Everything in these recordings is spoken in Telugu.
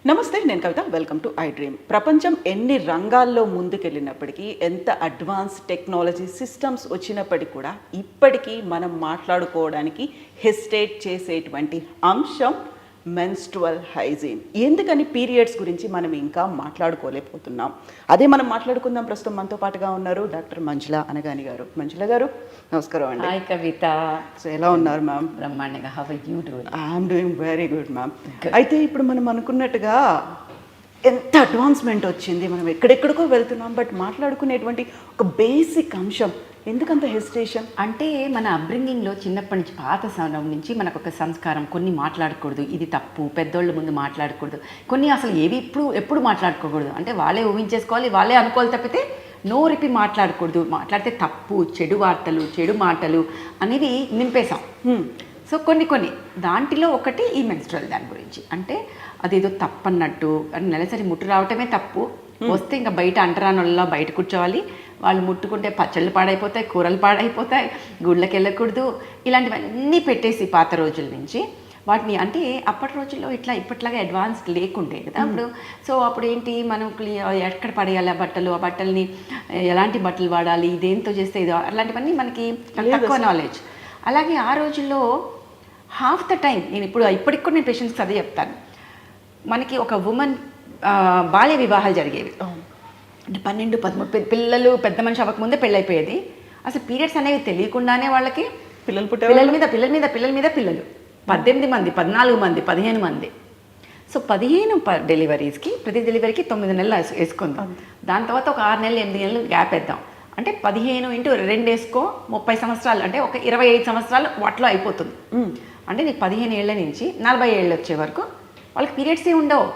నమస్తే, నేను కవిత. Welcome to iDream. ప్రపంచం ఎన్ని రంగాల్లో ముందుకెళ్ళినప్పటికీ, ఎంత అడ్వాన్స్ టెక్నాలజీ సిస్టమ్స్ వచ్చినప్పటికీ కూడా ఇప్పటికీ మనం మాట్లాడుకోవడానికి హెసిటేట్ చేసేటువంటి అంశం మెన్స్ట్రువల్ హైజీన్. ఎందుకని పీరియడ్స్ గురించి మనం ఇంకా మాట్లాడుకోలేకపోతున్నాం. అదే మనం మాట్లాడుకుందాం. ప్రస్తుతం మనతో పాటుగా ఉన్నారు డాక్టర్ మంజుల అనగాని గారు. మంజుల గారు, నమస్కారం అండి. హాయ్ కవిత. సో ఎలా ఉన్నారు మ్యామ్? బ్రహ్మాండంగా. How are you doing? I'm doing very good ma'am. అయితే ఇప్పుడు మనం అనుకున్నట్టుగా ఎంత అడ్వాన్స్మెంట్ వచ్చింది, మనం ఎక్కడెక్కడికో వెళ్తున్నాం. బట్ మాట్లాడుకునేటువంటి ఒక బేసిక్ అంశం ఎందుకంత హెసిటేషన్ అంటే మన అప్బ్రింగింగ్లో చిన్నప్పటి నుంచి పాత సమయం నుంచి మనకు ఒక సంస్కారం, కొన్ని మాట్లాడకూడదు, ఇది తప్పు, పెద్దోళ్ళ ముందు మాట్లాడకూడదు, కొన్ని అసలు ఏవి ఎప్పుడు మాట్లాడుకోకూడదు, అంటే వాళ్ళే ఊహించేసుకోవాలి, వాళ్ళే అనుకోవాలి తప్పితే నోరిపి మాట్లాడకూడదు, మాట్లాడితే తప్పు, చెడు వార్తలు, చెడు మాటలు అనేవి నింపేశాం. సో కొన్ని దాంట్లో ఒకటి ఈ మెన్స్ట్రువల్ దాని గురించి. అంటే అదేదో తప్పన్నట్టు, నెలసరి ముట్టు రావటమే తప్పు, వస్తే ఇంకా బయట అంటరానోళ్ళ బయట కూర్చోవాలి, వాళ్ళు ముట్టుకుంటే పచ్చళ్ళు పాడైపోతాయి, కూరలు పాడైపోతాయి, గుళ్ళకి వెళ్ళకూడదు, ఇలాంటివన్నీ పెట్టేసి పాత రోజుల నుంచి వాటిని, అంటే అప్పటి రోజుల్లో ఇట్లా ఇప్పట్లాగా అడ్వాన్స్ లేకుండే కదా అప్పుడు. సో అప్పుడు ఏంటి, మనం ఎక్కడ పడేయాలి ఆ బట్టలు, ఆ బట్టల్ని ఎలాంటి బట్టలు వాడాలి, దేంతో చేస్తే ఇది, అలాంటివన్నీ మనకి తక్కువ నాలెడ్జ్. అలాగే ఆ రోజుల్లో హాఫ్ ద టైం, నేను ఇప్పటికి కూడా నేను పేషెంట్స్కి అదే చెప్తాను, మనకి ఒక ఉమెన్ బాల్య వివాహాలు జరిగేవి. అంటే 12-13 పిల్లలు పెద్ద మనిషి అవ్వకముందే పెళ్ళైపోయేది. అసలు పీరియడ్స్ అనేవి తెలియకుండానే వాళ్ళకి పిల్లల మీద పిల్లలు 18 మంది, 14 మంది, 15 మంది. సో 15 డెలివరీస్కి, ప్రతి డెలివరీకి 9 నెలలు వేసుకుందాం. దాని తర్వాత ఒక 6 నెలలు 8 నెలలు గ్యాప్ వేద్దాం. అంటే 15 × 2 వేసుకో, 30 సంవత్సరాలు, అంటే ఒక 25 సంవత్సరాలు వాటిలో అయిపోతుంది. అంటే నీకు 15 ఏళ్ళ నుంచి 40 ఏళ్ళు వచ్చే వరకు వాళ్ళకి పీరియడ్సే ఉండవు.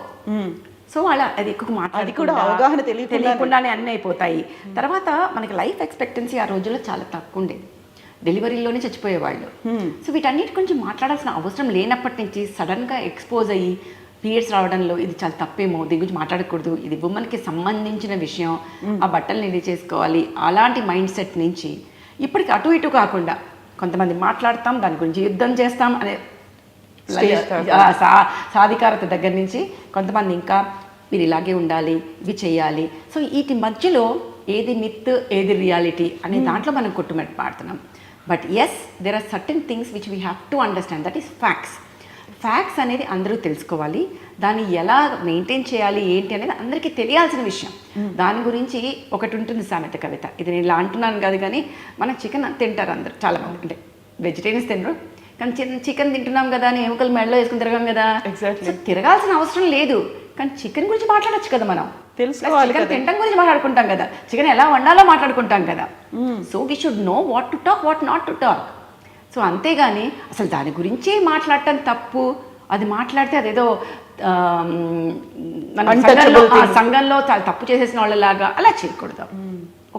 సో అలా అది ఎక్కువ అది కూడా అవగాహన తెలియకుండానే అన్నీ అయిపోతాయి. తర్వాత మనకి లైఫ్ ఎక్స్పెక్టెన్సీ ఆ రోజుల్లో చాలా తక్కువ ఉండేది, డెలివరీలోనే చచ్చిపోయేవాళ్ళు. సో వీటన్నిటి గురించి మాట్లాడాల్సిన అవసరం లేనప్పటి నుంచి సడన్గా ఎక్స్పోజ్ అయ్యి పీరియడ్స్ రావడంలో ఇది చాలా తప్పేమో, దీని గురించి మాట్లాడకూడదు, ఇది ఉమెన్కి సంబంధించిన విషయం, ఆ బట్టలు ఇది చేసుకోవాలి, అలాంటి మైండ్ సెట్ నుంచి ఇప్పటికి అటు ఇటు కాకుండా కొంతమంది మాట్లాడతాం, దాని గురించి యుద్ధం చేస్తాం అనే సాధికారత దగ్గర నుంచి కొంతమంది ఇంకా మీరు ఇలాగే ఉండాలి, ఇవి చేయాలి. సో వీటి మధ్యలో ఏది మిత్, ఏది రియాలిటీ అనే దాంట్లో మనం కొట్టుమెట్టాడుతున్నాం. But yes, there are certain things which we have to understand, that is facts. Facts అనేది అందరూ తెలుసుకోవాలి, దాన్ని ఎలా మెయింటైన్ చేయాలి ఏంటి అనేది అందరికీ తెలియాల్సిన విషయం. దాని గురించి ఒకటి ఉంటుంది సామెత కవిత, ఇది నేను ఇలా అంటున్నాను కాదు, కానీ మన చికెన్ తింటారు అందరు చాలామంది, అంటే వెజిటేరియన్స్ తినరు, కానీ చికెన్ తింటున్నాం కదా అని ఎముకలు మెడలో వేసుకుని తిరగాం కదా. ఎగ్జాక్ట్లీ. తిరగాల్సిన అవసరం లేదు, కానీ చికెన్ గురించి మాట్లాడచ్చు కదా మనం, తెలుసుకోవాలి. చికెన్ తినడం గురించి మాట్లాడుకుంటాం కదా, చికెన్ ఎలా వండాలో మాట్లాడుకుంటాం కదా. So we should know what to talk, what not to talk. So అంతేగాని అసలు దాని గురించే మాట్లాడటం తప్పు, అది మాట్లాడితే అదేదో సంఘంలో చాలా తప్పు చేసేసిన వాళ్ళలాగా అలా చేయకూడదు.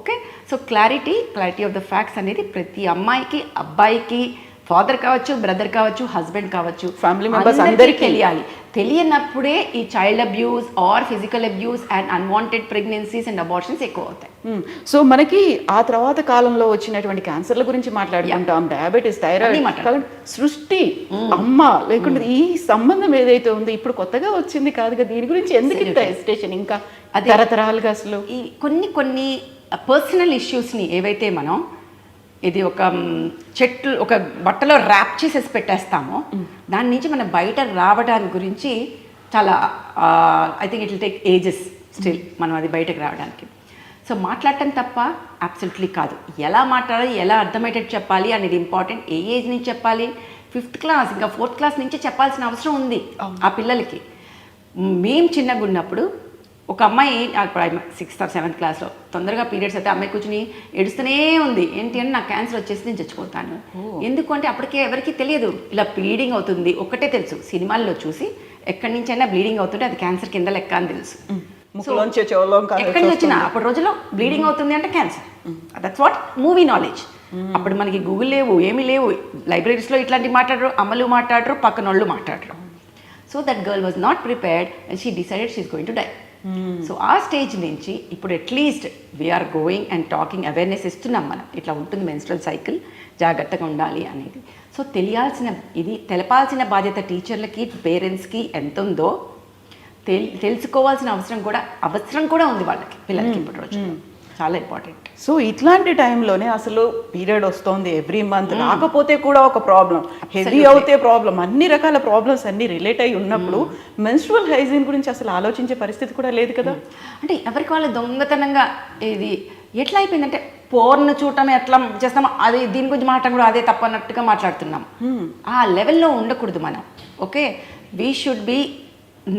Okay, so clarity of the facts అనేది ప్రతి అమ్మాయికి, అబ్బాయికి, ఫాదర్ కావచ్చు, బ్రదర్ కావచ్చు, హస్బెండ్ కావచ్చు, ఫ్యామిలీ మెంబర్స్ అందరికీ తెలియాలి. తెలియనప్పుడే ఈ child abuse or physical abuse and unwanted pregnancies and abortions ఎక్కువ అవుతాయి. సో మనకి ఆ తర్వాత కాలంలో వచ్చినటువంటి క్యాన్సర్ల గురించి మాట్లాడుకుంటాం, డయాబెటీస్, థైరాయిడ్, సృష్టి అమ్మ లేకుండా ఈ సంబంధం ఏదైతే ఉందో ఇప్పుడు కొత్తగా వచ్చింది కాదు కదా, దీని గురించి ఎందుకు ఇంత హెసిటేషన్? ఇంకా తరతరాలుగా అసలు ఈ కొన్ని పర్సనల్ ఇష్యూస్ని ఏవైతే మనం ఇది ఒక చెట్లు ఒక బట్టలో ర్యాప్ చేసేసి పెట్టేస్తామో దాని నుంచి మనం బయట రావడానికి గురించి చాలా I think it will take ages still మనం అది బయటకు రావడానికి. సో మాట్లాడటం తప్ప అబ్సల్యూట్లీ కాదు, ఎలా మాట్లాడాలి, ఎలా అర్థమయ్యేటట్టు చెప్పాలి అనేది ఇంపార్టెంట్. ఏ ఏజ్ నుంచి చెప్పాలి? 5th క్లాస్, ఇంకా 4th క్లాస్ నుంచి చెప్పాల్సిన అవసరం ఉంది ఆ పిల్లలకి. మేము చిన్నగా ఉన్నప్పుడు ఒక అమ్మాయి 6th or 7th క్లాస్లో తొందరగా పీరియడ్స్ అయితే అమ్మాయి కూర్చుని ఏడుస్తూనే ఉంది, ఏంటి అంటే నాకు క్యాన్సర్ వచ్చేసి నేను చచ్చిపోతాను. ఎందుకంటే అప్పటికే ఎవరికి తెలియదు ఇలా బ్లీడింగ్ అవుతుంది, ఒక్కటే తెలుసు సినిమాల్లో చూసి ఎక్కడి నుంచైనా బ్లీడింగ్ అవుతుంటే అది క్యాన్సర్ కింద లెక్క అని తెలుసు. ఎక్కడి నుంచి వచ్చినా అప్పటి రోజుల్లో బ్లీడింగ్ అవుతుంది అంటే cancer, that's what movie knowledge. అప్పుడు మనకి గూగుల్ లేవు, ఏమీ లేవు, లైబ్రరీస్లో ఇట్లాంటివి మాట్లాడరు, అమ్మలు మాట్లాడరు, పక్కన వాళ్ళు మాట్లాడరు. So that girl was not prepared and she decided she is going to die. So ఆ స్టేజ్ నుంచి ఇప్పుడు at least we are going and talking awareness ఇస్తున్నాం మనం, ఇట్లా ఉంటుంది మెన్స్ట్రల్ సైకిల్, జాగ్రత్తగా ఉండాలి అనేది. సో తెలపాల్సిన బాధ్యత టీచర్లకి, పేరెంట్స్కి ఎంత ఉందో తెలుసుకోవాల్సిన అవసరం కూడా ఉంది వాళ్ళకి, పిల్లలకి ఇప్పటి రోజు చాలా ఇంపార్టెంట్. సో ఇట్లాంటి టైంలోనే అసలు పీరియడ్ వస్తుంది ఎవ్రీ మంత్, రాకపోతే కూడా ఒక ప్రాబ్లం, హెవీ అవుతే ప్రాబ్లం, అన్ని రకాల ప్రాబ్లమ్స్ అన్ని రిలేట్ అయి ఉన్నప్పుడు మెన్స్ట్రువల్ హైజీన్ గురించి అసలు ఆలోచించే పరిస్థితి కూడా లేదు కదా. అంటే ఎవరికి వాళ్ళు దొంగతనంగా ఇది ఎట్లా అయిపోయిందంటే పోర్ను చూడటం ఎట్లా చేస్తామో అది దీని గురించి మాట్లాడడం కూడా అదే తప్పన్నట్టుగా మాట్లాడుతున్నాం. ఆ లెవెల్లో ఉండకూడదు మనం. Okay, we should be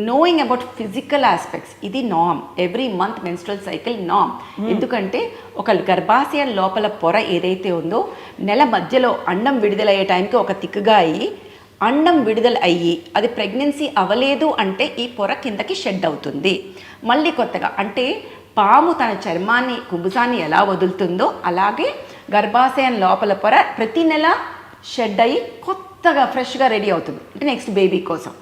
knowing about physical aspects. ఇది నామ్, ఎవ్రీ మంత్ మెన్స్ట్రల్ సైకిల్ నామ్. ఎందుకంటే ఒక గర్భాశయం లోపల పొర ఏదైతే ఉందో నెల మధ్యలో అండం విడుదలయ్యే టైంకి ఒక తిక్కుగా అయ్యి అండం విడుదల అయ్యి అది ప్రెగ్నెన్సీ అవ్వలేదు అంటే ఈ పొర కిందకి షెడ్ అవుతుంది. మళ్ళీ కొత్తగా అంటే పాము తన చర్మాన్ని కుబుసాన్ని ఎలా వదులుతుందో అలాగే గర్భాశయం లోపల పొర ప్రతి నెల షెడ్ అయ్యి కొత్తగా ఫ్రెష్గా రెడీ అవుతుంది, అంటే నెక్స్ట్ బేబీ కోసం.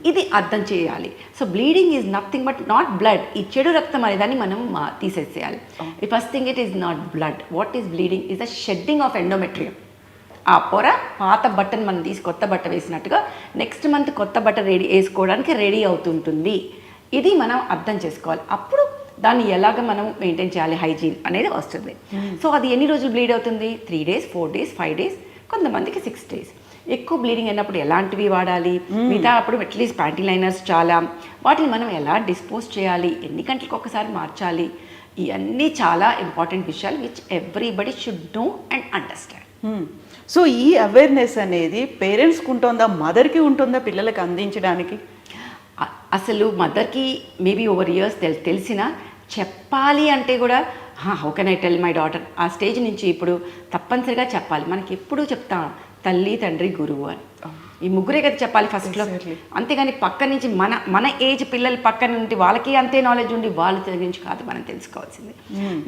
ఇది అర్థం చేయాలి. So bleeding is nothing but not blood. ఈ చెడు రక్తం అనేదాన్ని మనం తీసేసేయాలి. ఈ first thing it is not blood. What is bleeding is the shedding of endometrium. ఆ పొర పాత బట్టను మనం తీసి కొత్త బట్ట వేసినట్టుగా నెక్స్ట్ మంత్ కొత్త బట్ట వేసుకోవడానికి రెడీ అవుతుంటుంది. ఇది మనం అర్థం చేసుకోవాలి. అప్పుడు దాన్ని ఎలాగ మనం మెయింటైన్ చేయాలి, హైజీన్ అనేది వస్తుంది. సో అది ఎన్ని రోజులు బ్లీడ్ అవుతుంది? 3 days, 4 days, 5 days, కొంతమందికి 6 days. ఎక్కువ బ్లీడింగ్ అయినప్పుడు ఎలాంటివి వాడాలి, మిగతా అప్పుడు అట్లీస్ట్ ప్యాంటీ లైనర్స్ చాలా, వాటిని మనం ఎలా డిస్పోజ్ చేయాలి, ఎన్ని గంటలకు ఒకసారి మార్చాలి, ఇవన్నీ చాలా ఇంపార్టెంట్ విషయాలు which everybody should know and understand. So ఈ అవేర్నెస్ అనేది పేరెంట్స్కి ఉంటుందా, మదర్కి ఉంటుందా పిల్లలకి అందించడానికి? అసలు మదర్కి మేబీ ఓవర్ ఇయర్స్ తెలిసినా చెప్పాలి అంటే కూడా how can I tell my daughter, ఆ స్టేజ్ నుంచి ఇప్పుడు తప్పనిసరిగా చెప్పాలి. మనకి ఎప్పుడూ చెప్తాం తల్లి, తండ్రి, గురువు అని, ఈ ముగ్గురే కదా చెప్పాలి ఫస్ట్లో. అంతేగాని పక్క నుంచి మన ఏజ్ పిల్లలు పక్కన నుండి వాళ్ళకి అంతే నాలెడ్జ్ ఉండి వాళ్ళ గురించి కాదు మనం తెలుసుకోవాల్సింది.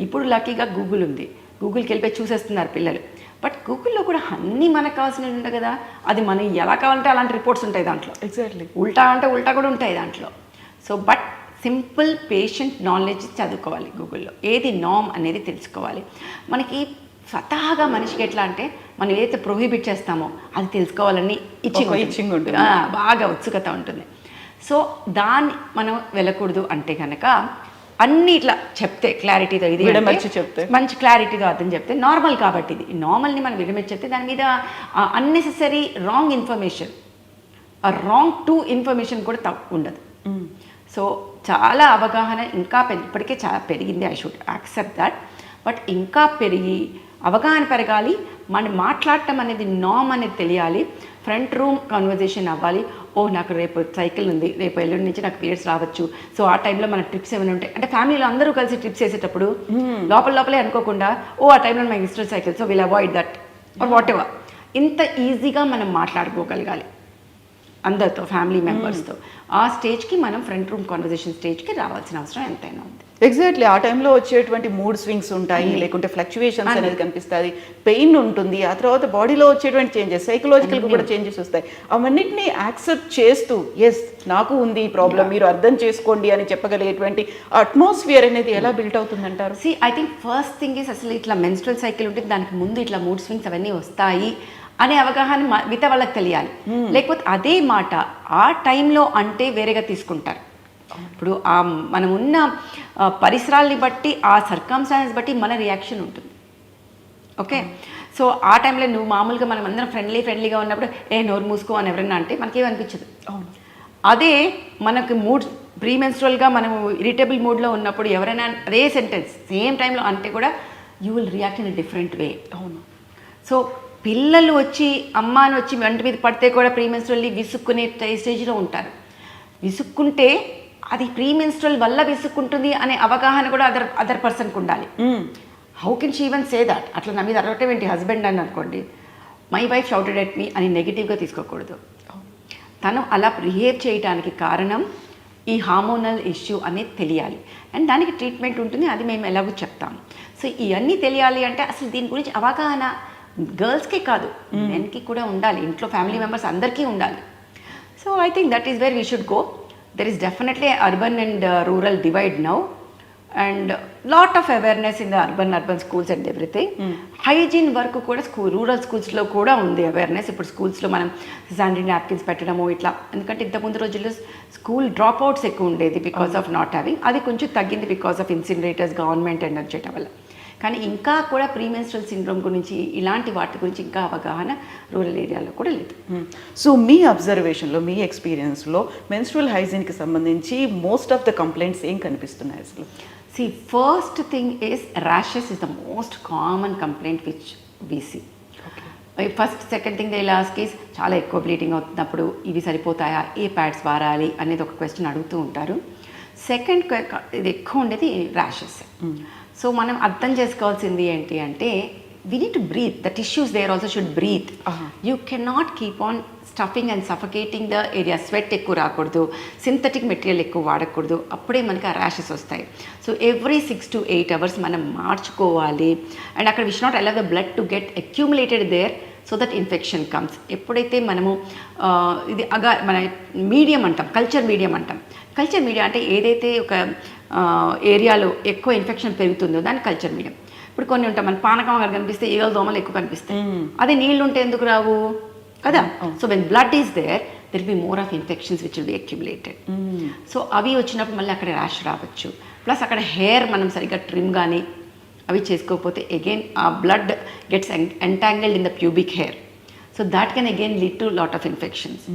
ఇప్పుడు లక్కీగా గూగుల్ ఉంది, గూగుల్కి వెళ్ళిపోయి చూసేస్తున్నారు పిల్లలు. బట్ గూగుల్లో కూడా అన్నీ మనకు కావాల్సినవి ఉంటాయి కదా, అది మనం ఎలా కావాలంటే అలాంటి రిపోర్ట్స్ ఉంటాయి దాంట్లో. ఎగ్జాక్ట్లీ ఉల్టా అంటే ఉల్టా కూడా ఉంటాయి దాంట్లో. So but simple patient knowledge చదువుకోవాలి గూగుల్లో, ఏది నామ్ అనేది తెలుసుకోవాలి. మనకి స్వతహాగా మనిషికి ఎట్లా అంటే మనం ఏదైతే ప్రొహిబిట్ చేస్తామో అది తెలుసుకోవాలని ఇచ్చింగ్ ఉంటుంది, బాగా ఉత్సుకత ఉంటుంది. సో దాన్ని మనం వెళ్ళకూడదు అంటే కనుక అన్ని ఇట్లా చెప్తే క్లారిటీతో, ఇది చెప్తే మంచి క్లారిటీగా అర్థం చెప్తే నార్మల్ కాబట్టి ఇది నార్మల్ని మనం విడమర్చి చెప్తే దాని మీద unnecessary wrong information, wrong to information కూడా ఉండదు. సో చాలా అవగాహన ఇంకా ఇప్పటికే చాలా పెరిగింది, I should accept that. But ఇంకా అవగాహన పెరగాలి. మనం మాట్లాడటం అనేది నామ్ అనేది తెలియాలి. ఫ్రంట్ రూమ్ కన్వర్జేషన్ అవ్వాలి. నాకు రేపు సైకిల్ ఉంది, రేపు ఎల్లుండి నుంచి నాకు పీరియడ్స్ రావచ్చు, సో ఆ టైంలో మన ట్రిప్స్ ఏమైనా ఉంటాయి అంటే ఫ్యామిలీలో అందరూ కలిసి ట్రిప్స్ వేసేటప్పుడు లోపలే అనుకోకుండా ఆ టైంలో my menstrual cycle, so will avoid that or whatever. ఇంత ఈజీగా మనం మాట్లాడుకోగలగాలి అందరితో, ఫ్యామిలీ మెంబర్స్తో. ఆ స్టేజ్కి మనం ఫ్రంట్ రూమ్ కాన్వర్జేషన్ స్టేజ్కి రావాల్సిన అవసరం ఎంతైనా ఉంది. ఎగ్జాక్ట్లీ ఆ టైంలో వచ్చేటువంటి మూడ్ స్వింగ్స్ ఉంటాయి, లేకుంటే ఫ్లక్చువేషన్స్ అనేది కనిపిస్తుంది, పెయిన్ ఉంటుంది, ఆ తర్వాత బాడీలో వచ్చేటువంటి చేంజెస్, సైకలాజికల్గా కూడా చేంజెస్ వస్తాయి. అవన్నిటిని యాక్సెప్ట్ చేస్తూ ఎస్ నాకు ఉంది ఈ ప్రాబ్లం, మీరు అర్థం చేసుకోండి అని చెప్పగలిగేటువంటి అట్మాస్ఫియర్ అనేది ఎలా బిల్ట్ అవుతుందంటారు? I think first thing is అసలు ఇట్లా మెన్స్ట్రువల్ సైకిల్ ఉంటే దానికి ముందు ఇట్లా మూడ్ స్వింగ్స్ అవన్నీ వస్తాయి అనే అవగాహన మిగతా వాళ్ళకి తెలియాలి. లేకపోతే అదే మాట ఆ టైంలో అంటే వేరేగా తీసుకుంటారు. ఇప్పుడు మనం ఉన్న పరిసరాల్ని బట్టి, ఆ సర్కమ్స్టాన్సెస్ బట్టి మన రియాక్షన్ ఉంటుంది. ఓకే, సో ఆ టైంలో నువ్వు మామూలుగా మనం అందరం ఫ్రెండ్లీగా ఉన్నప్పుడు నోరు మూసుకో అని ఎవరైనా అంటే మనకేమనిపించదు. అదే మనకు ప్రీ మెన్స్ట్రువల్గా మనము ఇరిటబుల్ మూడ్లో ఉన్నప్పుడు ఎవరైనా అదే సెంటెన్స్ సేమ్ టైంలో అంటే కూడా you will react in a different way. అవును. సో పిల్లలు వచ్చి అమ్మాని వచ్చి వెంట మీద పడితే కూడా ప్రీ మెన్స్ట్రువల్లీ విసుక్కునే స్టేజ్లో ఉంటారు. విసుక్కుంటే అది ప్రీ మెన్స్ట్రువల్ వల్ల విసుక్కుంటుంది అనే అవగాహన కూడా అదర్ పర్సన్కి ఉండాలి. How can she even say that? అట్లా నా మీద అరవటం ఏంటి హస్బెండ్ అని అనుకోండి, my wife shouted at me అని నెగిటివ్గా తీసుకోకూడదు. తను అలా బిహేవ్ చేయడానికి కారణం ఈ హార్మోనల్ ఇష్యూ అనేది తెలియాలి. అండ్ దానికి ట్రీట్మెంట్ ఉంటుంది, అది మేము ఎలాగో చెప్తాము. సో ఇవన్నీ తెలియాలి అంటే అసలు దీని గురించి అవగాహన గర్ల్స్కే కాదు మెన్కి కూడా ఉండాలి, ఇంట్లో ఫ్యామిలీ మెంబర్స్ అందరికీ ఉండాలి. So I think that is where we should go. there is definitely urban and rural divide now, and lot of awareness in the urban schools and everything. Hygiene work కూడా రూరల్ స్కూల్స్లో కూడా ఉంది అవేర్నెస్. ఇప్పుడు స్కూల్స్లో మనం శానిటరీ నాప్కిన్స్ పెట్టడము ఇట్లా, ఎందుకంటే ఇంతకుముందు రోజుల్లో స్కూల్ డ్రాప్ అవుట్స్ ఎక్కువ ఉండేది బికాస్ ఆఫ్ నాట్ హ్యావింగ్. అది కొంచెం తగ్గింది because of incinerators government and వచ్చేయటం వల్ల. కానీ ఇంకా కూడా ప్రీమెన్స్ట్రల్ సిండ్రోమ్ గురించి ఇలాంటి వాటి గురించి ఇంకా అవగాహన రూరల్ ఏరియాలో కూడా లేదు. సో మీ అబ్జర్వేషన్లో, మీ ఎక్స్పీరియన్స్లో మెన్స్ట్రువల్ హైజీన్కి సంబంధించి మోస్ట్ ఆఫ్ ద కంప్లైంట్స్ ఏం కనిపిస్తున్నాయి అసలు? See, first thing is rashes is the most common complaint which we see. Okay. First, second thing they'll ask is చాలా ఎక్కువ బ్లీడింగ్ అవుతున్నప్పుడు ఇవి సరిపోతాయా, ఏ ప్యాడ్స్ వాడాలి అనేది ఒక క్వశ్చన్ అడుగుతూ ఉంటారు. సెకండ్ ఇది ఎక్కువ ఉండేది ర్యాషెస్. సో మనం అర్థం చేసుకోవాల్సింది ఏంటి అంటే, we need to breathe. The tissues there also should breathe. You cannot keep on stuffing and suffocating the area. Sweat ఎక్కువ రాకూడదు, సింథటిక్ మెటీరియల్ ఎక్కువ వాడకూడదు, అప్పుడే మనకి ఆ ర్యాషెస్ వస్తాయి. సో ఎవ్రీ 6 to 8 hours మనం మార్చుకోవాలి. అండ్ అక్కడ we should not allow the blood to get accumulated there so that infection comes. ఎప్పుడైతే మనము ఇది మన మీడియం అంటాం, కల్చర్ మీడియం అంటాం. కల్చర్ మీడియం అంటే ఏదైతే ఒక ఏరియాలో ఎక్కువ ఇన్ఫెక్షన్ పెరుగుతుందో దాన్ని కల్చర్ మీడియం. ఇప్పుడు కొన్ని ఉంటాయి, మన పానకం అక్కడ కనిపిస్తే ఈగల దోమలు ఎక్కువ కనిపిస్తాయి. అదే నీళ్ళు ఉంటే ఎందుకు రావు కదా? So when blood is there will be more of infections which will be accumulated. So అవి వచ్చినప్పుడు మళ్ళీ అక్కడ ర్యాష్ రావచ్చు. ప్లస్ అక్కడ హెయిర్ మనం సరిగ్గా ట్రిమ్ కానీ అవి చేసుకోకపోతే అగైన్ ఆ blood gets entangled in the pubic hair. So that can again lead to lot of infections.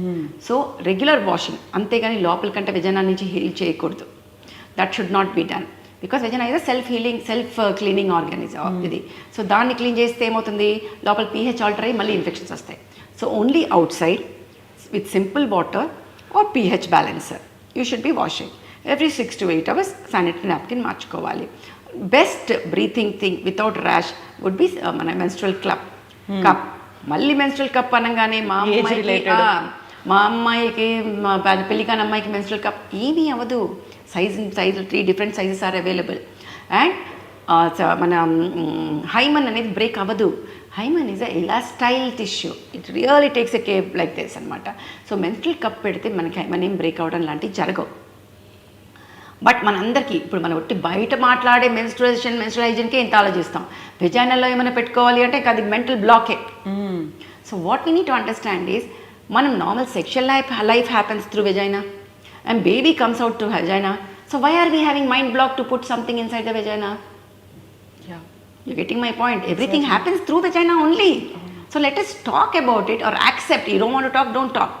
So regular washing, అంతేగాని లోపల కంటే వెజనా నుంచి హీల్ చేయకూడదు. That should not be done because vagina is self healing, self cleaning organism ఇది. సో దాన్ని క్లీన్ చేస్తే ఏమవుతుంది, లోపల pH ఆల్టర్ అయ్యి మళ్ళీ ఇన్ఫెక్షన్స్ వస్తాయి. So only outside with simple water or pH balancer you should be washing. Every 6 to 8 hours sanitary napkin మార్చుకోవాలి. Best breathing thing without rash would be మన మెన్స్ట్రువల్ కప్. మళ్ళీ మెన్స్ట్రువల్ కప్ అనగానే మా అమ్మాయికి పెళ్లి కాని అమ్మాయికి మెన్స్ట్రువల్ కప్ ఏమీ అవ్వదు. Size 3 different sizes are available. And మన హైమన్ అనేది బ్రేక్ అవ్వదు. Hymen is a elastic tissue, it really takes a care like this అనమాట. సో మెన్స్ట్రువల్ కప్ పెడితే మనకి హైమన్ ఏం బ్రేక్ అవ్వడం లాంటివి జరగవు. బట్ మనందరికీ ఇప్పుడు మనం ఒట్టి బయట మాట్లాడే మెన్స్ట్రువల్ హైజీన్కే ఇంత ఆలోచిస్తాం. వెజైనాలో ఏమైనా పెట్టుకోవాలి అంటే అది మెంటల్ బ్లాకే. So what we need to understand is, మనం normal sexual life happens through vagina and baby comes out to vagina. So why are we having mind block to put something inside the vagina? Yeah, you're getting my point. Everything happens through vagina only. So let us talk about it or accept. You don't want to talk, don't talk.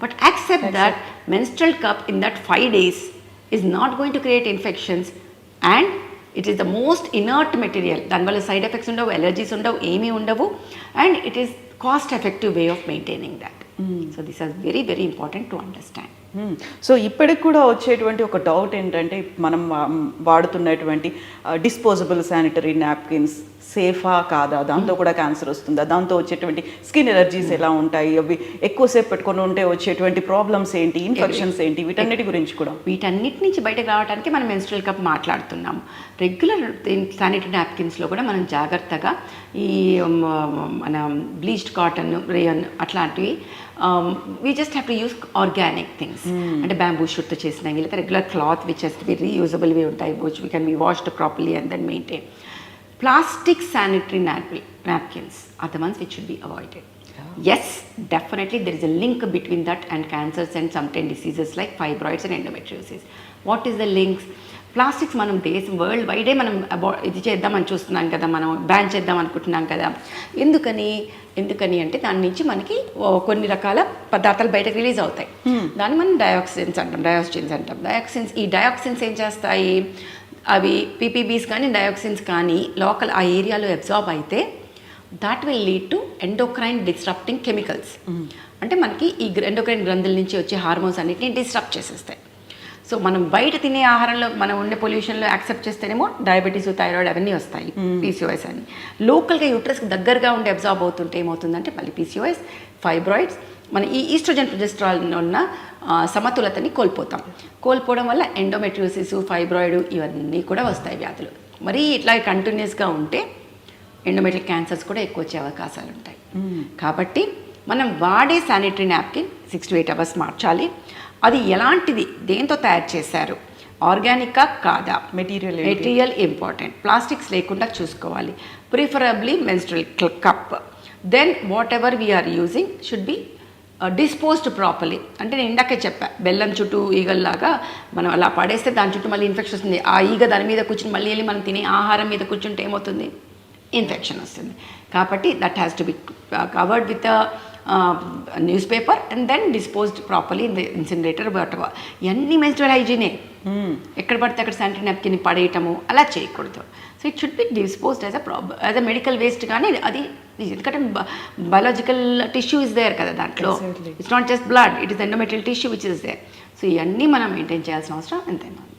But accept that menstrual cup in that 5 days is not going to create infections, and it is the most inert material. దానివల్ల సైడ్ ఎఫెక్ట్స్ ఉండవు, ఎలర్జీస్ ఉండవు, ఏమీ ఉండవు. And it is cost effective way of maintaining that. So this are very very important to understand. So ఇప్పటికి కూడా వచ్చేటువంటి ఒక డౌట్ ఏంటంటే, మనం వాడుతున్నటువంటి డిస్పోజబుల్ శానిటరీ నాప్కిన్స్ సేఫా కాదా, దాంతో కూడా క్యాన్సర్ వస్తుందా, దాంతో వచ్చేటువంటి స్కిన్ ఎలర్జీస్ ఎలా ఉంటాయి, అవి ఎక్కువసేపు పెట్టుకొని ఉంటే వచ్చేటువంటి ప్రాబ్లమ్స్ ఏంటి, ఇన్ఫెక్షన్స్ ఏంటి, వీటన్నిటి గురించి కూడా, వీటన్నిటి నుంచి బయటకు రావడానికి మనం మెన్స్ట్రువల్ కప్ మాట్లాడుతున్నాము. రెగ్యులర్ శానిటరీ నాప్కిన్స్లో కూడా మనం జాగ్రత్తగా ఈ మన బ్లీచ్డ్ కాటన్, రేయన్ అట్లాంటివి we just have to use organic things. అంటే బ్యాంబూ షూట్తో చేసినవి, లేదా regular cloth which has to be రీయూజబుల్వి ఉంటాయి, which we can be washed properly and then maintain. Plastic sanitary napkins are the ones which should be avoided. Yeah. Yes, definitely there is a link between that and cancers and certain diseases like fibroids and endometriosis. What is the links? Plastics మనం వరల్డ్ వైడే మనం ఇది చేద్దామని చూస్తున్నాం కదా, మనం బ్యాన్ చేద్దాం అనుకుంటున్నాం కదా. ఎందుకని అంటే దాని నుంచి మనకి కొన్ని రకాల పదార్థాలు బయటకు రిలీజ్ అవుతాయి. దాన్ని మనం డయాక్సిన్స్ అంటాం. ఈ డయాక్సిన్స్ ఏం చేస్తాయి, అవి పీపీబీస్ కానీ డయాక్సిన్స్ కానీ లోకల్ ఆ ఏరియాలో అబ్జార్బ్ అయితే that will lead to endocrine disrupting chemicals. అంటే మనకి ఈ ఎండోక్రైన్ గ్రంథుల నుంచి వచ్చే హార్మోన్స్ అన్నిటిని డిస్రప్ట్ చేసేస్తాయి. సో మనం బయట తినే ఆహారంలో మనం ఉండే పొల్యూషన్లో యాక్సెప్ట్ చేస్తేనేమో డయాబెటీస్, థైరాయిడ్ అవన్నీ వస్తాయి, పీసీఓఎస్ అని. లోకల్గా యూట్రస్కి దగ్గరగా ఉండి అబ్జార్బ్ అవుతుంటే ఏమవుతుందంటే మళ్ళీ పీసీఓఎస్, ఫైబ్రాయిడ్స్, మన ఈ ఈస్ట్రోజన్ ప్రొజెస్ట్రాల్ ఉన్న సమతులతని కోల్పోవడం వల్ల ఎండోమెట్రియోసిస్, ఫైబ్రాయిడ్ ఇవన్నీ కూడా వస్తాయి వ్యాధులు. మరి ఇట్లా కంటిన్యూస్గా ఉంటే ఎండోమెట్రియల్ క్యాన్సర్స్ కూడా ఎక్కువ వచ్చే అవకాశాలు ఉంటాయి. కాబట్టి మనం వాడే శానిటరీ నాప్కిన్ 6 to 8 hours మార్చాలి. అది ఎలాంటిది, దేంతో తయారు చేశారు, ఆర్గానికా కాదా, మెటీరియల్ ఇంపార్టెంట్, ప్లాస్టిక్స్ లేకుండా చూసుకోవాలి. Preferably menstrual cup. Then whatever we are using should be disposed properly. అంటే నేను ఇందాకే చెప్పా, బెల్లం చుట్టూ ఈగల్లాగా మనం అలా పడేస్తే దాని చుట్టూ మళ్ళీ ఇన్ఫెక్షన్ వస్తుంది. ఆ ఈగ దాని మీద కూర్చుని మళ్ళీ వెళ్ళి మనం తినే ఆహారం మీద కూర్చుంటే ఏమవుతుంది, ఇన్ఫెక్షన్ వస్తుంది. కాబట్టి that has to be covered with newspaper and then disposed properly in the incinerator. But ఇవన్నీ మెన్స్ట్రువల్ హైజీనే. ఎక్కడ పడితే అక్కడ శానిటరీ నాప్కిన్ పడేయటము అలా చేయకూడదు. So it should be disposed as a medical waste. కానీ అది ఎందుకంటే బయాలజికల్ టిష్యూ ఇస్ దేర్ కదా దాంట్లో. It's not just blood, it is endometrial tissue which is there. So ఇవన్నీ మనం మెయింటైన్ చేయాల్సిన అవసరం ఎంతైనా ఉంది.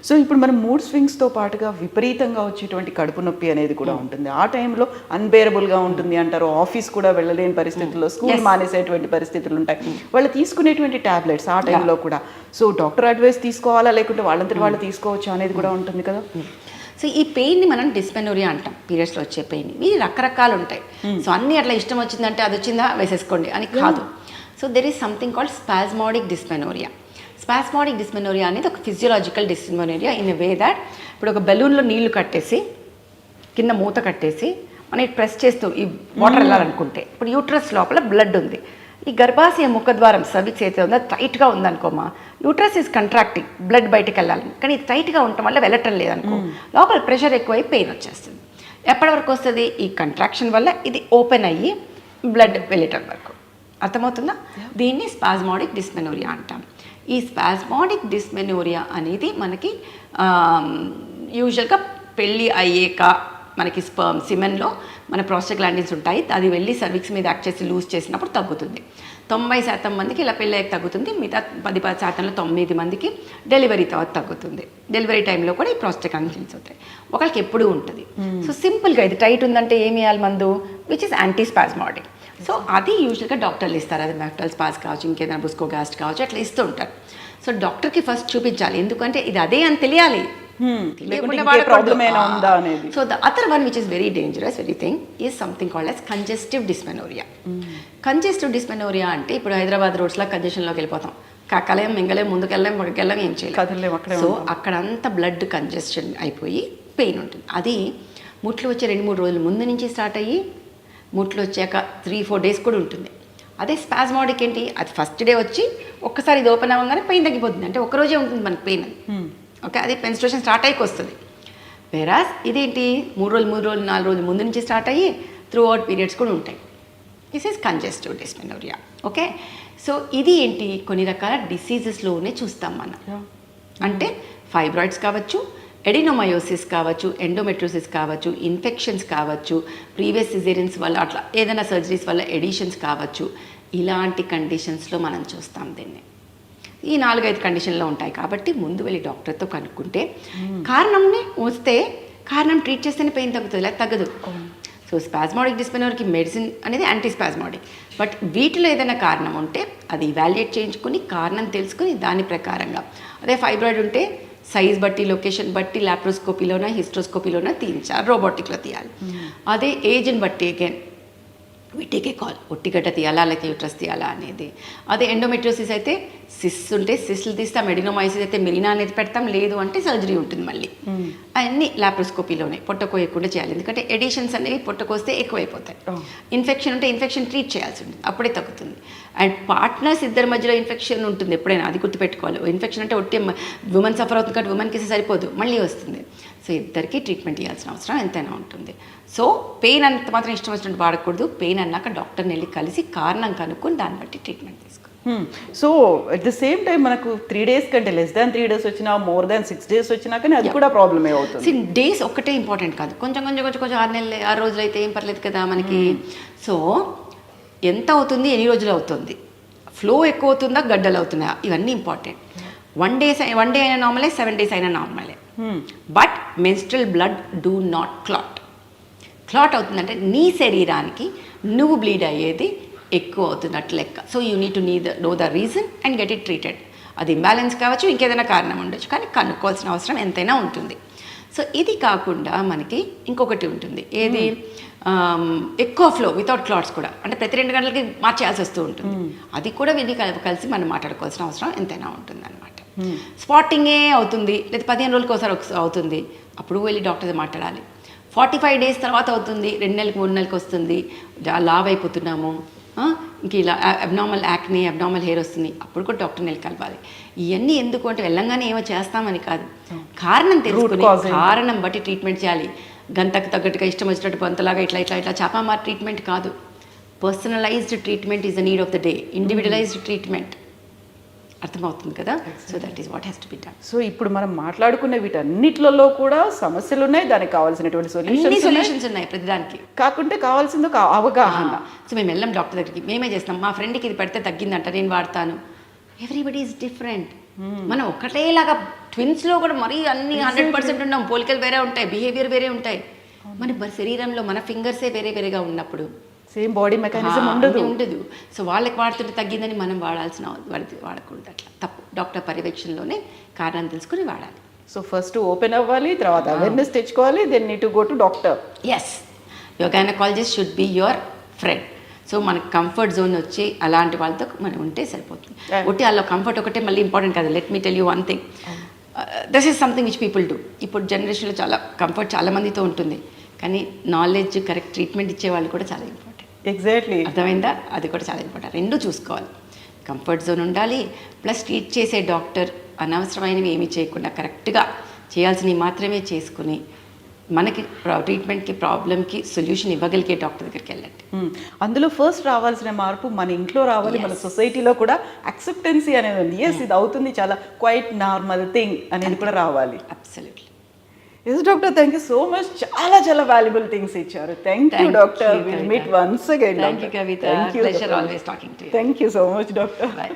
సో ఇప్పుడు మనం మూడ్ స్వింగ్స్తో పాటుగా విపరీతంగా వచ్చేటువంటి కడుపు నొప్పి అనేది కూడా ఉంటుంది. ఆ టైంలో అన్బేరబుల్గా ఉంటుంది అంటారు. ఆఫీస్ కూడా వెళ్ళలేని పరిస్థితుల్లో, స్కూల్ మానేసేటువంటి పరిస్థితులు ఉంటాయి. వాళ్ళు తీసుకునేటువంటి టాబ్లెట్స్ ఆ టైంలో కూడా, సో డాక్టర్ అడ్వైస్ తీసుకోవాలా లేకుంటే వాళ్ళంతటి వాళ్ళు తీసుకోవచ్చు అనేది కూడా ఉంటుంది కదా. సో ఈ పెయిన్ని మనం డిస్మెనోరియా అంటాం. పీరియడ్స్లో వచ్చే పెయిన్ ఇవి రకరకాలు ఉంటాయి. సో అన్నీ అట్లా ఇష్టం వచ్చిందంటే అది వచ్చిందా వేసేసుకోండి అని కాదు. So there is something called spasmodic dysmenorrhea. Spasmodic dysmenorrhea అనేది ఒక physiological dysmenorrhea in a way that, ఇప్పుడు ఒక బెలూన్లో నీళ్లు కట్టేసి కింద మూత కట్టేసి మనం ప్రెస్ చేస్తూ ఈ వాటర్ వెళ్ళాలనుకుంటే, ఇప్పుడు యూట్రస్ లోపల బ్లడ్ ఉంది, ఈ గర్భాశయ ముఖద్వారం సర్విక్స్ అయితే ఉందో టైట్గా ఉందనుకోమా, యూట్రస్ ఈజ్ కంట్రాక్టింగ్, బ్లడ్ బయటకు వెళ్ళాలి. కానీ ఇది టైట్గా ఉండటం వల్ల వెళ్ళటం లేదనుకో, లోపల ప్రెషర్ ఎక్కువై పెయిన్ వచ్చేస్తుంది. ఎప్పటి వరకు వస్తుంది, ఈ కంట్రాక్షన్ వల్ల ఇది ఓపెన్ అయ్యి బ్లడ్ వెళ్ళటం వరకు. అర్థమవుతుందా? దీన్ని స్పాస్మాడిక్ డిస్మెనోరియా అంటాం. ఈ స్పాస్మాడిక్ డిస్మెనోరియా అనేది మనకి యూజువల్గా పెళ్ళి అయ్యాక మనకి స్పర్మ్ సిమెన్లో మన ప్రోస్టాగ్లాండిన్స్ ఉంటాయి. అది వెళ్ళి సర్విక్స్ మీద యాక్ట్ చేసి లూజ్ చేసినప్పుడు తగ్గుతుంది. 90% మందికి ఇలా పెళ్ళి అయ్యాక తగ్గుతుంది. మిగతా 10% 9 మందికి డెలివరీ తర్వాత తగ్గుతుంది. డెలివరీ టైంలో కూడా ఈ ప్రోస్టాగ్లాండిన్స్ అవుతాయి. ఒకరికి ఎప్పుడూ ఉంటుంది. సో సింపుల్గా ఇది టైట్ ఉందంటే ఏమి వేయాలి మందు, విచ్ ఇస్ యాంటీ స్పాస్మాడిక్. సో అది యూజువల్గా డాక్టర్లు ఇస్తారు. అది మెఫ్టల్ స్పాస్ కావచ్చు, ఇంకేదైనా బుస్కోగాస్ట్ కావచ్చు, అట్లా ఇస్తూ ఉంటారు. సో డాక్టర్కి ఫస్ట్ చూపించాలి, ఎందుకంటే ఇది అదే అని తెలియాలి. So the other one which is very dangerous very thing is something called as congestive dysmenorrhoea. Congestive dysmenorrhoea అంటే ఇప్పుడు హైదరాబాద్ రోడ్స్లో కంజెషన్లోకి వెళ్ళిపోతాం, కక్కలేం మింగలేం, ముందుకెళ్ళాం వెనకెళ్ళాం, ఏం చేయలేం. సో అక్కడంతా బ్లడ్ కంజెస్షన్ అయిపోయి పెయిన్ ఉంటుంది. అది ముట్లు వచ్చే 2-3 రోజుల ముందు నుంచి స్టార్ట్ అయ్యి ముట్లు వచ్చాక 3-4 days కూడా ఉంటుంది. అదే స్పాస్మాడిక్ ఏంటి, అది ఫస్ట్ డే వచ్చి ఒక్కసారి ఇది ఓపెన్ అవ్వగానే పెయిన్ తగ్గిపోతుంది. అంటే ఒక్కరోజే ఉంటుంది మనకి పెయిన్ అది. ఓకే, అది మెన్స్ట్రుయేషన్ స్టార్ట్ అయ్యి వస్తుంది. వేరాస్ ఇదేంటి 3 రోజులు 4 రోజుల ముందు నుంచి స్టార్ట్ అయ్యి త్రూ అవుట్ పీరియడ్స్ కూడా ఉంటాయి. This is congestive dysmenorrhoea. Okay, so ఇది ఏంటి, కొన్ని రకాల డిసీజెస్లోనే చూస్తాం మనం. అంటే ఫైబ్రాయిడ్స్ కావచ్చు, ఎడినోమయోసిస్ కావచ్చు, ఎండోమెట్రోసిస్ కావచ్చు, ఇన్ఫెక్షన్స్ కావచ్చు, ప్రీవియస్ సిజేరియన్స్ వల్ల అట్లా ఏదైనా సర్జరీస్ వల్ల ఎడిషన్స్ కావచ్చు. ఇలాంటి కండిషన్స్లో మనం చూస్తాం దీన్ని. ఈ 4-5 కండిషన్లో ఉంటాయి. కాబట్టి ముందు వెళ్ళి డాక్టర్తో కనుక్కుంటే కారణంని వస్తే కారణం ట్రీట్ చేస్తేనే పెయిన్ తగ్గుతుంది, లేదా తగ్గదు. సో స్పాస్మాడిక్ డిస్మెనోరియాకి మెడిసిన్ అనేది యాంటీ స్పాస్మాడిక్. బట్ వీటిలో ఏదైనా కారణం ఉంటే అది ఇవాల్యుయేట్ చేయించుకుని కారణం తెలుసుకుని దాని ప్రకారంగా, అదే ఫైబ్రాయిడ్ ఉంటే సైజ్ బట్టి, లొకేషన్ బట్టి లాప్రోస్కోపీలోనా హిస్ట్రోస్కోపీలోనా తీయించాలి, రోబోటిక్లో తీయాలి. అదే ఏజ్ని బట్టి అగైన్ వీటికే కాల్, ఒట్టిగడ్డ తీయాలా లేకపోతే యూట్రస్ తీయాలా అనేది. అదే ఎండోమెట్రియోసిస్ అయితే సిస్ ఉంటే సిస్లు తీస్తాం, ఎడినోమైసిస్ అయితే మెరినా అనేది పెడతాం, లేదు అంటే సర్జరీ ఉంటుంది మళ్ళీ. అవన్నీ లాప్రోస్కోపీలోనే పొట్టకోయకుండా చేయాలి, ఎందుకంటే ఎడిషన్స్ అనేవి పొట్టకొస్తే ఎక్కువైపోతాయి. ఇన్ఫెక్షన్ ఉంటే ఇన్ఫెక్షన్ ట్రీట్ చేయాల్సి ఉంటుంది, అప్పుడే తగ్గుతుంది. అండ్ పార్ట్నర్స్ ఇద్దరి మధ్యలో ఇన్ఫెక్షన్ ఉంటుంది ఎప్పుడైనా, అది గుర్తుపెట్టుకోవాలి. ఇన్ఫెక్షన్ అంటే ఒట్టి ఉమెన్ సఫర్ అవుతుంది కాబట్టి ఉమెన్కి సరిపోదు, మళ్ళీ వస్తుంది. సో ఇద్దరికీ ట్రీట్మెంట్ ఇవ్వాల్సిన అవసరం ఎంతైనా ఉంటుంది. సో పెయిన్ అంత మాత్రం ఇష్టం వచ్చినట్టు వాడకూడదు. పెయిన్ అన్నాక డాక్టర్ని వెళ్ళి కలిసి కారణం కనుక్కొని దాన్ని బట్టి ట్రీట్మెంట్ తీసుకోవాలి. So at the same time మనకు 3 days కంటే లెస్ దాన్ 3 days వచ్చినా, మోర్ దాన్ 6 days వచ్చినా కానీ అది కూడా ప్రాబ్లమే అవుతుంది. డేస్ ఒక్కటే ఇంపార్టెంట్ కాదు, కొంచెం 6 రోజులు అయితే ఏం పర్లేదు కదా మనకి. సో ఎంత అవుతుంది, ఎన్ని రోజులు అవుతుంది, ఫ్లో ఎక్కువ అవుతుందా, గడ్డలు అవుతున్నాయా, ఇవన్నీ ఇంపార్టెంట్. 1 day అయినా నార్మలే, 7 days అయినా నార్మలే. But menstrual blood do not clot అవుతుందంటే నీ శరీరానికి నువ్వు బ్లీడ్ అయ్యేది ఎక్కువ అవుతున్నట్టు లెక్క. So you need to know the reason and get it treated. అది ఇంబ్యాలెన్స్ కావచ్చు, ఇంకేదైనా కారణం ఉండొచ్చు, కానీ కనుక్కోవాల్సిన అవసరం ఎంతైనా ఉంటుంది. సో ఇది కాకుండా మనకి ఇంకొకటి ఉంటుంది ఏది ఎక్కువ ఫ్లో వితౌట్ క్లాట్స్ కూడా, అంటే ప్రతి 2 గంటలకి మార్చేయాల్సి వస్తూ ఉంటుంది. అది కూడా వీళ్ళు కలిసి మనం మాట్లాడుకోవాల్సిన అవసరం ఎంతైనా ఉంటుంది అనమాట. స్పాటింగే అవుతుంది లేదా 15 రోజులకి ఒకసారి అవుతుంది, అప్పుడు వెళ్ళి డాక్టర్తో మాట్లాడాలి. 45 డేస్ తర్వాత అవుతుంది, 2 నెలలకు 3 నెలలకు వస్తుంది, లావ్ అయిపోతున్నాము, ఇంక ఇలా అబ్నార్మల్ యాక్ని అబ్నార్మల్ హెయిర్ వస్తుంది, అప్పుడు కూడా డాక్టర్ని వెళ్ళి కలవాలి. ఇవన్నీ ఎందుకు అంటే వెళ్ళంగానే ఏమో చేస్తామని కాదు, కారణం తెలుసుకుని కారణం బట్టి ట్రీట్మెంట్ చేయాలి. గంటకు తగ్గట్టుగా ఇష్టం వచ్చినట్టు గంతలాగా ఇట్లా ఇట్లా ఇట్లా చాపామార్ ట్రీట్మెంట్ కాదు. Personalised treatment is the need of the day, individualised treatment. అర్థమవుతుంది కదా? So that is what has to be done. So ఇప్పుడు మనం మాట్లాడుకునే వీటన్నిటిలో కూడా సమస్యలు ఉన్నాయి, దానికి కావాల్సినటువంటి సొల్యూషన్స్ ఉన్నాయి ప్రతిదానికి. కాకుంటే కావాల్సింది ఒక అవగాహన. సో మేము వెళ్ళాం డాక్టర్ దగ్గరికి, మేమే చేస్తాం, మా ఫ్రెండ్కి ఇది పెడితే తగ్గిందంట నేను వాడతాను. Everybody is different. మనం ఒకటేలాగా ట్విన్స్లో కూడా మరీ అన్ని 100% ఉన్నాం, పోలికలు వేరే ఉంటాయి, బిహేవియర్ వేరే ఉంటాయి. మన శరీరంలో మన ఫింగర్సే వేరే వేరేగా ఉన్నప్పుడు సేమ్ బాడీ మెకానిజం ఉండదు. సో వాళ్ళకి వాడుతుంటే తగ్గిందని మనం వాడకూడదు, అట్లా తప్పు. డాక్టర్ పర్యవేక్షణలోనే కారణం తెలుసుకుని వాడాలి. సో ఫస్ట్ ఓపెన్ అవ్వాలి, తర్వాత అవేర్నెస్ తెచ్చుకోవాలి, then need to go to doctor. Yes, your gynaecologist should be your friend. So మనకు కంఫర్ట్ జోన్ వచ్చి అలాంటి వాళ్ళతో మనం ఉంటే సరిపోతుంది. ఒకటి వాళ్ళ కంఫర్ట్ ఒకటే మళ్ళీ ఇంపార్టెంట్ కాదు. Let me tell you one thing, this is something which people do. ఇప్పుడు జనరేషన్లో చాలా కంఫర్ట్ చాలా మందితో ఉంటుంది, కానీ నాలెడ్జ్ కరెక్ట్ ట్రీట్మెంట్ ఇచ్చే వాళ్ళు కూడా చాలా ఇంపార్టెంట్. ఎగ్జాక్ట్లీ, అర్థమైందా? అది కూడా చాలా ఇంపార్టెంట్. రెండు చూసుకోవాలి, కంఫర్ట్ జోన్ ఉండాలి, ప్లస్ ట్రీట్ చేసే డాక్టర్ అనవసరమైనవి ఏమీ చేయకుండా కరెక్ట్గా చేయాల్సినవి మాత్రమే చేసుకుని మనకి ట్రీట్మెంట్కి ప్రాబ్లమ్కి సొల్యూషన్ ఇవ్వగలిగే డాక్టర్ దగ్గరికి వెళ్ళండి. అందులో ఫస్ట్ రావాల్సిన మార్పు మన ఇంట్లో రావాలి, మన సొసైటీలో కూడా యాక్సెప్టెన్సీ అనేది ఉంది. ఎస్, ఇది అవుతుంది, చాలా క్వైట్ నార్మల్ థింగ్ అనేది కూడా రావాలి. Absolutely. Yes doctor, thank you so much. చాలా చాలా వాల్యుబుల్ థింగ్స్ ఇచ్చారు. Thank you doctor. Will meet once again. Thank you Kavitha. Pleasure always talking to you. Thank you so much doctor. By.